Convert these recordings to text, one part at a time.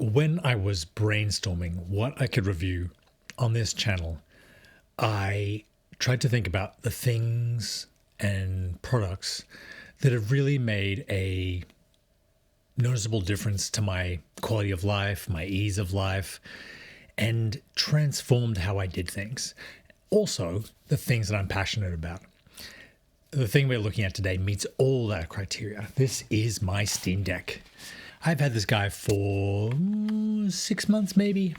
When I was brainstorming what I could review on this channel, I tried to think about the things and products that have really made a noticeable difference to my quality of life, my ease of life, and transformed how I did things. Also, the things that I'm passionate about. The thing we're looking at today meets all that criteria. This is my Steam Deck. I've had this guy for 6 months maybe,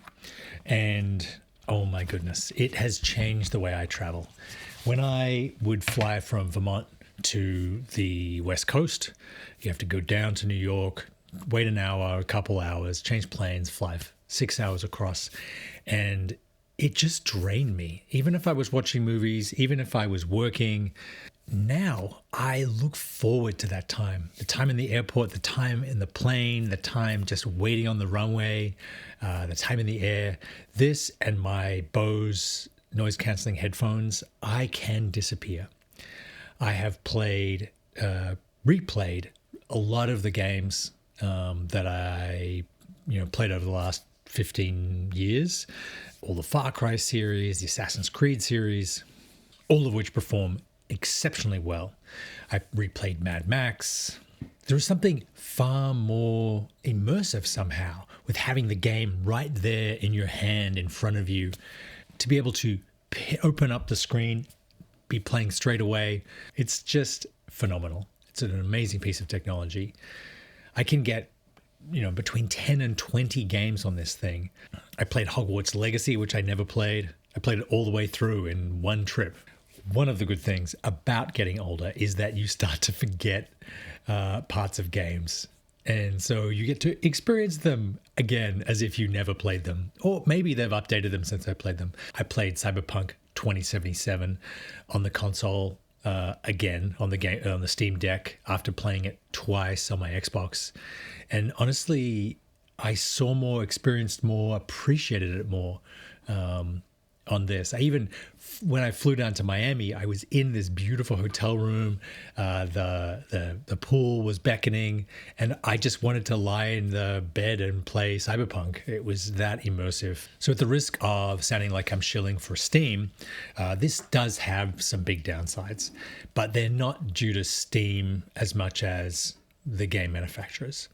and oh my goodness, it has changed the way I travel. When I would fly from Vermont to the West Coast, you have to go down to New York, wait an hour, a couple hours, change planes, fly 6 hours across, and it just drained me. Even if I was watching movies, even if I was working, now I look forward to that time. The time in the airport, the time in the plane, the time just waiting on the runway, the time in the air. This and my Bose noise cancelling headphones, I can disappear. I have replayed a lot of the games that I played over the last 15 years. All the Far Cry series, the Assassin's Creed series, all of which perform exceptionally well. I replayed Mad Max. There is something far more immersive somehow with having the game right there in your hand in front of you, to be able to open up the screen, be playing straight away. It's just phenomenal. It's an amazing piece of technology. I can get between 10 and 20 games on this thing. I played Hogwarts Legacy, which I never played. I played it all the way through in one trip. One of the good things about getting older is that you start to forget parts of games. And so you get to experience them again as if you never played them. Or maybe they've updated them since I played them. I played Cyberpunk 2077 on the console again on the Steam Deck after playing it twice on my Xbox. And honestly, I saw more, experienced more, appreciated it more on this. When I flew down to Miami, I was in this beautiful hotel room. The pool was beckoning, and I just wanted to lie in the bed and play Cyberpunk. It was that immersive. So at the risk of sounding like I'm shilling for Steam, this does have some big downsides, but they're not due to Steam as much as the game manufacturers.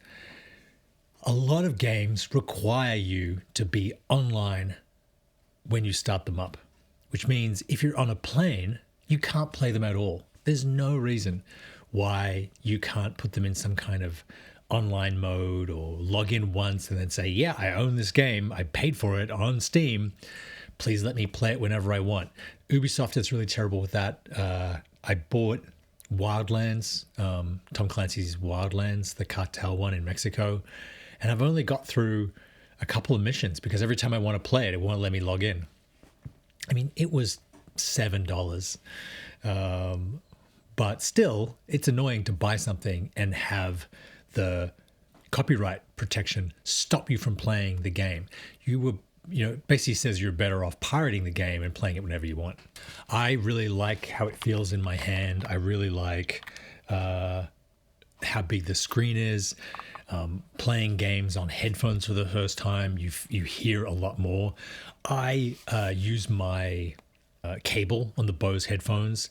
A lot of games require you to be online when you start them up, which means if you're on a plane, you can't play them at all. There's no reason why you can't put them in some kind of online mode or log in once and then say, yeah, I own this game. I paid for it on Steam. Please let me play it whenever I want. Ubisoft is really terrible with that. I bought Wildlands, Tom Clancy's Wildlands, the cartel one in Mexico, and I've only got through a couple of missions because every time I want to play it, it won't let me log in. I mean, it was $7. But still, it's annoying to buy something and have the copyright protection stop you from playing the game. It basically says you're better off pirating the game and playing it whenever you want. I really like how it feels in my hand. I really like how big the screen is. Playing games on headphones for the first time, you hear a lot more. I use my cable on the Bose headphones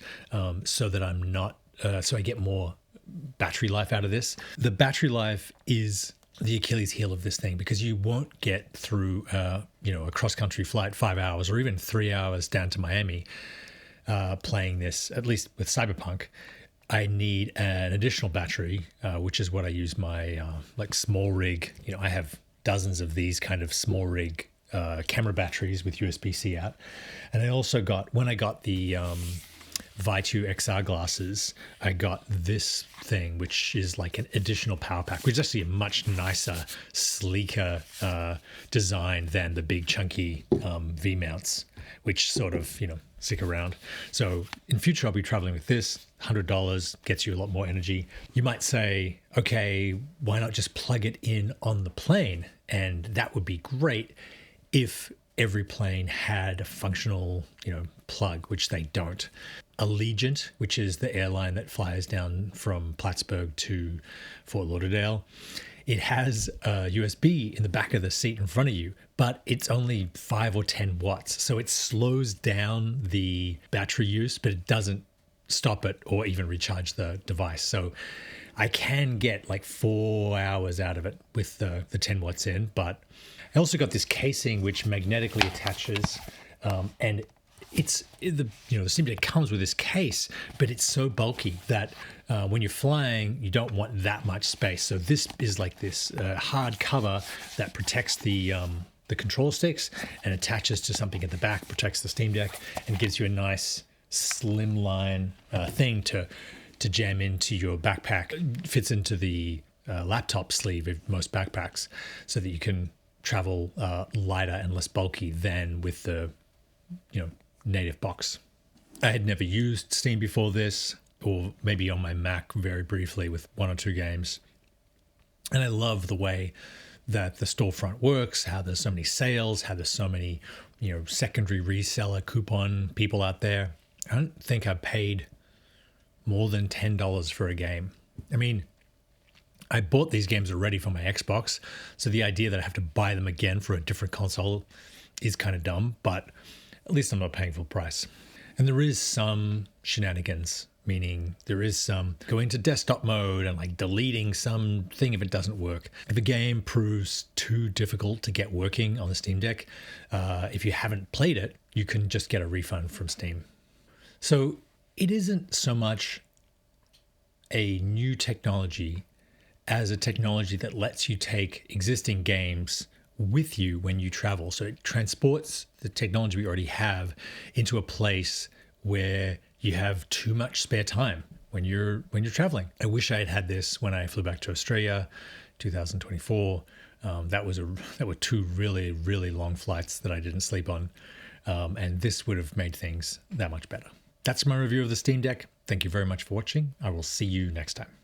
so that so I get more battery life out of this. The battery life is the Achilles heel of this thing because you won't get through a cross-country flight 5 hours or even 3 hours down to Miami playing this, at least with Cyberpunk. I need an additional battery, which is what I use my small rig. I have dozens of these kind of small rig camera batteries with USB-C out. And I also when I got the Vitu XR glasses, I got this thing, which is like an additional power pack, which is actually a much nicer, sleeker design than the big chunky V-mounts, which sort of, stick around. So in future, I'll be traveling with this. $100 gets you a lot more energy. You might say, okay, why not just plug it in on the plane? And that would be great if every plane had a functional, plug, which they don't. Allegiant, which is the airline that flies down from Plattsburgh to Fort Lauderdale, It has a USB in the back of the seat in front of you, but it's only 5 or 10 watts. So it slows down the battery use, but it doesn't stop it or even recharge the device. So I can get like 4 hours out of it with the 10 watts in, but I also got this casing which magnetically attaches, and it's the Steamdeck comes with this case, but it's so bulky that when you're flying, you don't want that much space. So this is like this hard cover that protects the control sticks and attaches to something at the back, protects the Steamdeck, and gives you a nice slimline thing to jam into your backpack. It fits into the laptop sleeve of most backpacks, so that you can travel lighter and less bulky than with the native box. I had never used Steam before this, or maybe on my Mac very briefly with 1 or 2 games. And I love the way that the storefront works, how there's so many sales, how there's so many, secondary reseller coupon people out there. I don't think I paid more than $10 for a game. I mean, I bought these games already for my Xbox, so the idea that I have to buy them again for a different console is kind of dumb, but at least I'm not paying full price. And there is some shenanigans, meaning there is some going to desktop mode and like deleting something if it doesn't work. If a game proves too difficult to get working on the Steam Deck, if you haven't played it, you can just get a refund from Steam. So it isn't so much a new technology as a technology that lets you take existing games with you when you travel. So it transports the technology we already have into a place where you have too much spare time when you're traveling. I wish I had had this when I flew back to Australia, 2024. That were 2 really, really long flights that I didn't sleep on, and this would have made things that much better. That's my review of the Steam Deck. Thank you very much for watching. I will see you next time.